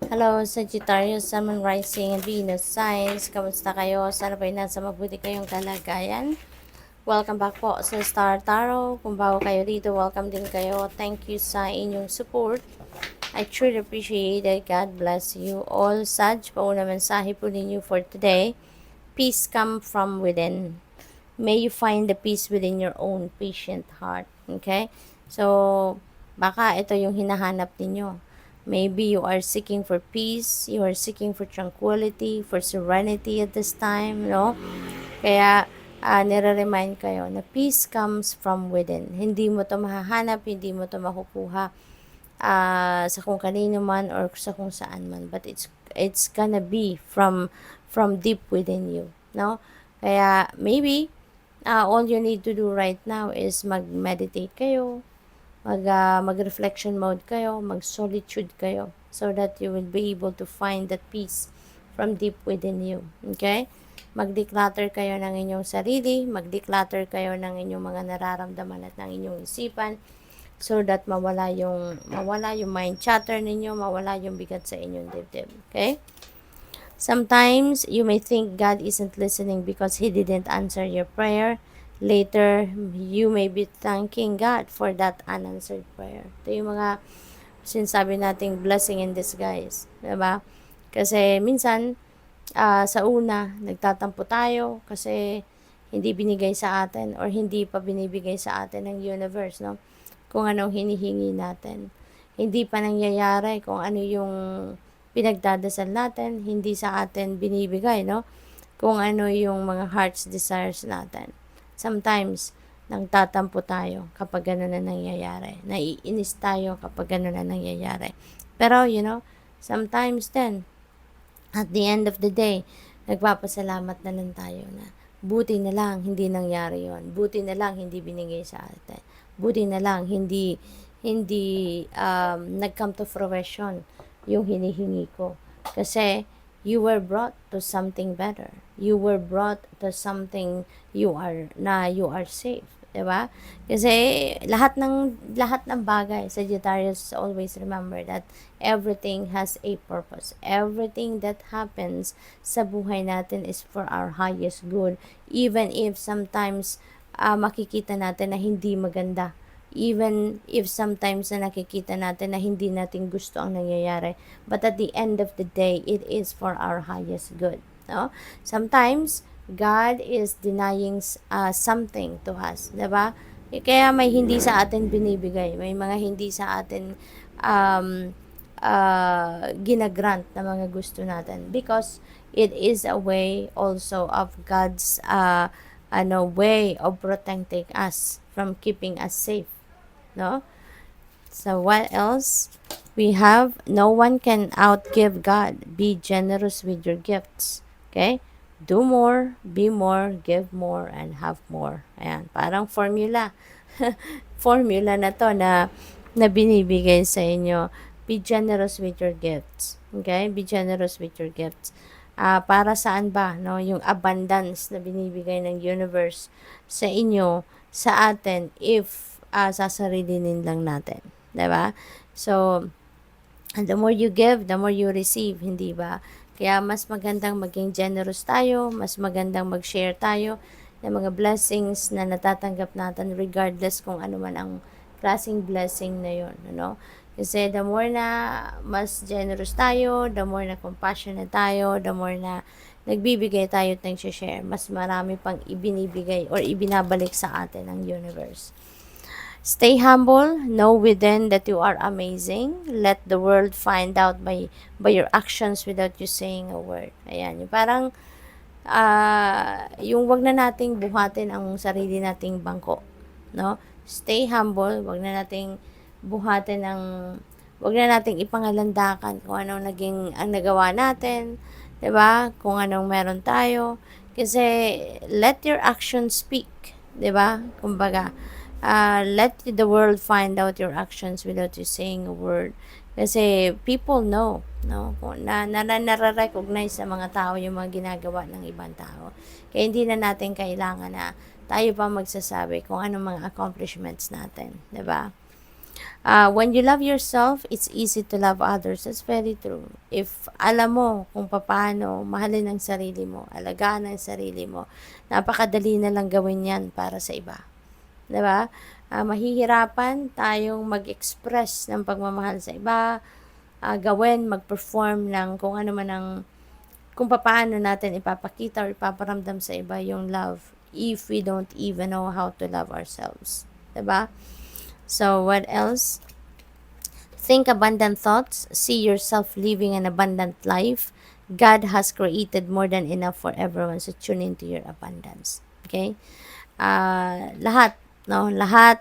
Hello, Sagittarius, Sun, Moon, Rising, and Venus signs. Kamusta kayo? Sana ba'y nasa mabuti kayong kalagayan? Welcome back po sa Star Tarot. Kung bago kayo dito, welcome din kayo. Thank you sa inyong support. I truly appreciate it. God bless you all. Sag, pauna mensahe po ninyo for today. Peace come from within. May you find the peace within your own patient heart. Okay? So, baka ito yung hinahanap ninyo. Maybe you are seeking for peace, you are seeking for tranquility, for serenity at this time, no? Kaya, nire-remind kayo na peace comes from within. Hindi mo to mahahanap, hindi mo to makukuha sa kung kanino man or sa kung saan man. But it's gonna be from deep within you, no? Kaya, maybe, all you need to do right now is mag-meditate kayo, mag-reflection mode kayo, mag-solitude kayo, so that you will be able to find that peace from deep within you. Okay? Mag-declutter kayo ng inyong sarili, mag-declutter kayo ng inyong mga nararamdaman at ng inyong isipan, so that mawala yung mind chatter ninyo, mawala yung bigat sa inyong dibdib. Okay? Sometimes you may think God isn't listening because He didn't answer your prayer. Later, you may be thanking God for that unanswered prayer. Ito yung mga sinasabi nating blessing in disguise. Diba? Kasi minsan, sa una, nagtatampo tayo kasi hindi binigay sa atin or hindi pa binibigay sa atin ng universe, no? Kung anong hinihingi natin. Hindi pa nangyayari kung ano yung pinagdadasal natin, hindi sa atin binibigay, no? Kung ano yung mga heart's desires natin. Sometimes, nagtatampo tayo kapag gano'n na nangyayari. Naiinis tayo kapag gano'n na nangyayari. Pero, sometimes then, at the end of the day, nagpapasalamat na lang tayo na buti na lang hindi nangyari yon. Buti na lang hindi binigay sa atin. Buti na lang hindi nag-come to fruition yung hinihingi ko. Kasi you were brought to something better. You were brought to something you are safe, 'di ba? Kasi lahat ng bagay, Sagittarius, always remember that everything has a purpose. Everything that happens sa buhay natin is for our highest good, even if sometimes makikita natin na hindi maganda, even if sometimes na nakikita natin na hindi natin gusto ang nangyayari, but at the end of the day, it is for our highest good, no? Sometimes God is denying something to us, 'di ba? Kaya may hindi sa atin binibigay, may mga hindi sa atin um, ginagrant na mga gusto natin, because it is a way also of God's way of protecting us, from keeping us safe, no? So what else? We have, no one can outgive God. Be generous with your gifts. Okay? Do more, be more, give more, and have more. Ayan, parang formula. Formula na to na binibigay sa inyo. Be generous with your gifts. Okay? Be generous with your gifts. Para saan ba, no? Yung abundance na binibigay ng universe sa inyo, sa atin, if sasarilinin lang natin. 'Di ba? So, the more you give, the more you receive, hindi ba? Kaya mas magandang maging generous tayo, mas magandang mag-share tayo ng mga blessings na natatanggap natin, regardless kung ano man ang klaseng blessing na yon, ano? Kasi the more na mas generous tayo, the more na compassionate tayo, the more na nagbibigay tayo at nag-share, mas marami pang ibinibigay or ibinabalik sa atin ng universe. Stay humble, know within that you are amazing. Let the world find out by your actions without you saying a word. Ayan, yung parang yung wag na nating buhatin ang sarili nating bangko, no? Stay humble, wag na nating buhatin wag na nating ipangalandakan kung anong ang nagawa natin, 'di ba? Kung anong meron tayo, kasi let your actions speak, 'di ba? Kumbaga, let the world find out your actions without you saying a word. Kasi people know, no? Nare-recognize sa mga tao yung mga ginagawa ng ibang tao. Kaya hindi na natin kailangan na tayo pa magsasabi kung anong mga accomplishments natin, 'di ba? When you love yourself, it's easy to love others. That's very true. If alam mo kung paano mahalin ang sarili mo, alagaan ang sarili mo, napakadali na lang gawin yan para sa iba. 'Di ba? Mahihirapan tayong mag-express ng pagmamahal sa iba, gawin, mag-perform ng kung ano man ang kung paano natin ipapakita or ipaparamdam sa iba yung love if we don't even know how to love ourselves. 'Di ba? So, what else? Think abundant thoughts. See yourself living an abundant life. God has created more than enough for everyone. So, tune into your abundance. Okay? Lahat, no? Lahat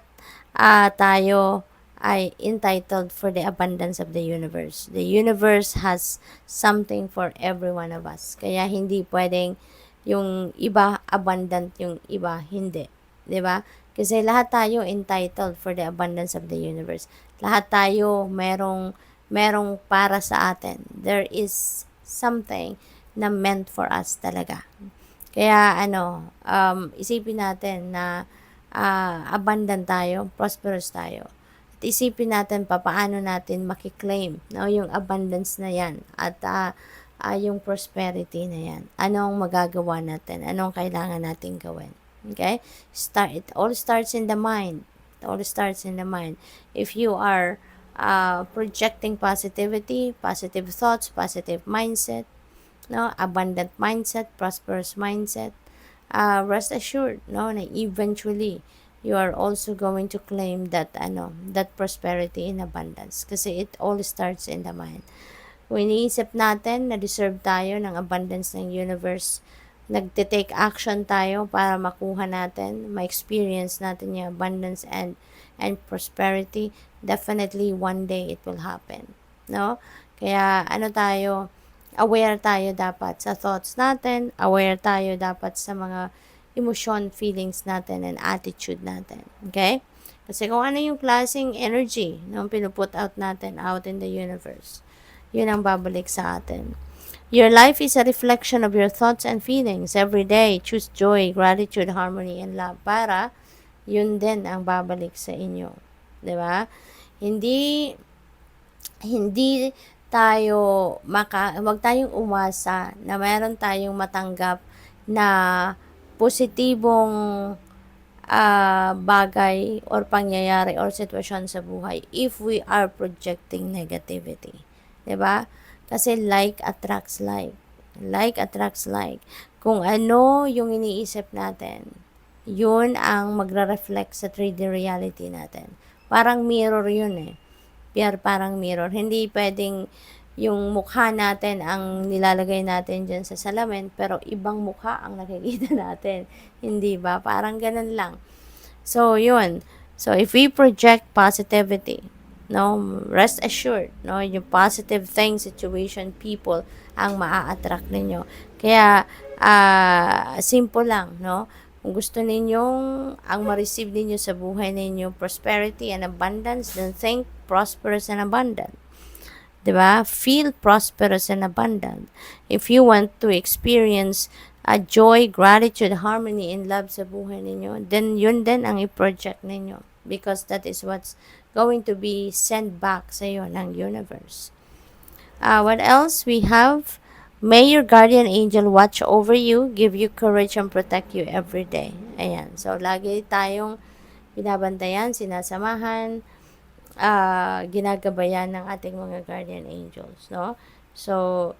tayo ay entitled for the abundance of the universe. The universe has something for every one of us. Kaya hindi pwedeng yung iba abundant, yung iba hindi. 'Di ba? Kasi lahat tayo entitled for the abundance of the universe. Lahat tayo merong para sa atin. There is something na meant for us talaga. Kaya isipin natin na abundant tayo, prosperous tayo. At isipin natin paano natin makiklaim yung abundance na yan at yung prosperity na yan. Ano ang magagawa natin? Anong kailangan natin gawin? Okay? It all starts in the mind. It all starts in the mind. If you are projecting positivity, positive thoughts, positive mindset, abundant mindset, prosperous mindset, rest assured, na eventually you are also going to claim that that prosperity in abundance kasi it all starts in the mind. Kung iniisip natin na deserve tayo ng abundance ng universe, nagte-take action tayo para makuha natin, ma-experience natin yung abundance and prosperity, definitely one day it will happen, no? Kaya aware tayo dapat sa thoughts natin, aware tayo dapat sa mga emotion, feelings natin, and attitude natin. Okay? Kasi kung ano yung klaseng energy na pinuput out natin out in the universe, yun ang babalik sa atin. Your life is a reflection of your thoughts and feelings. Every day, choose joy, gratitude, harmony, and love para yun din ang babalik sa inyo. 'Di ba? Hindi tayo wag tayong umasa na meron tayong matanggap na positibong bagay or pangyayari or sitwasyon sa buhay if we are projecting negativity. 'Di ba? Kasi like attracts like. Like attracts like. Kung ano yung iniisip natin, yun ang magre-reflect sa 3D reality natin. Parang mirror yun eh. Parang mirror. Hindi pwedeng yung mukha natin ang nilalagay natin dyan sa salamin, pero ibang mukha ang nakikita natin. Hindi ba? Parang ganun lang. So, yun. So, if we project positivity, rest assured, yung positive thing, situation, people, ang maa-attract ninyo. Kaya, simple lang, Kung gusto ninyong ang ma-receive ninyo sa buhay ninyo, prosperity and abundance, then think prosperous and abundant. 'Di ba? Feel prosperous and abundant. If you want to experience a joy, gratitude, harmony, and love sa buhay ninyo, then yun din ang i-project ninyo. Because that is what's going to be sent back sa iyo ng universe. What else we have? May your guardian angel watch over you, give you courage, and protect you every day. Ayan. So, lagi tayong binabantayan, sinasamahan, ginagabayan ng ating mga guardian angels, no? So,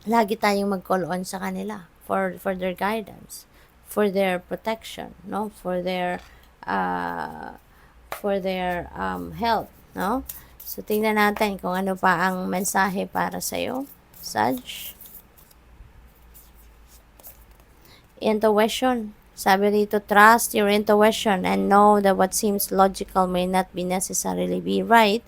lagi tayong mag-call on sa kanila for their guidance, for their protection, for their help, no? So, tingnan natin kung ano pa ang mensahe para sa iyo. Sag. Intuition. Sabi rito, trust your intuition and know that what seems logical may not be necessarily be right.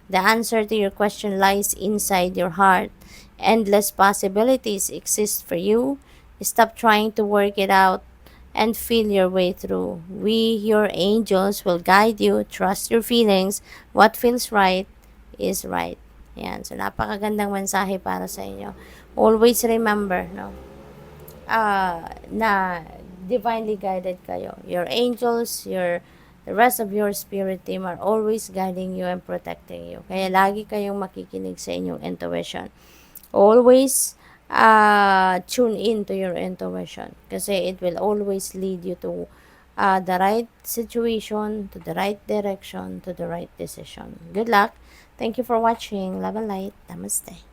The answer to your question lies inside your heart. Endless possibilities exist for you. Stop trying to work it out and feel your way through. We, your angels, will guide you. Trust your feelings. What feels right is right. Yan. So, napakagandang mensahe para sa inyo. Always remember, na divinely guided kayo. Your angels, your the rest of your spirit team are always guiding you and protecting you. Kaya lagi kayong makikinig sa inyong intuition. Always tune in to your intuition kasi it will always lead you to the right situation, to the right direction, to the right decision. Good luck. Thank you for watching. Love and light. Namaste.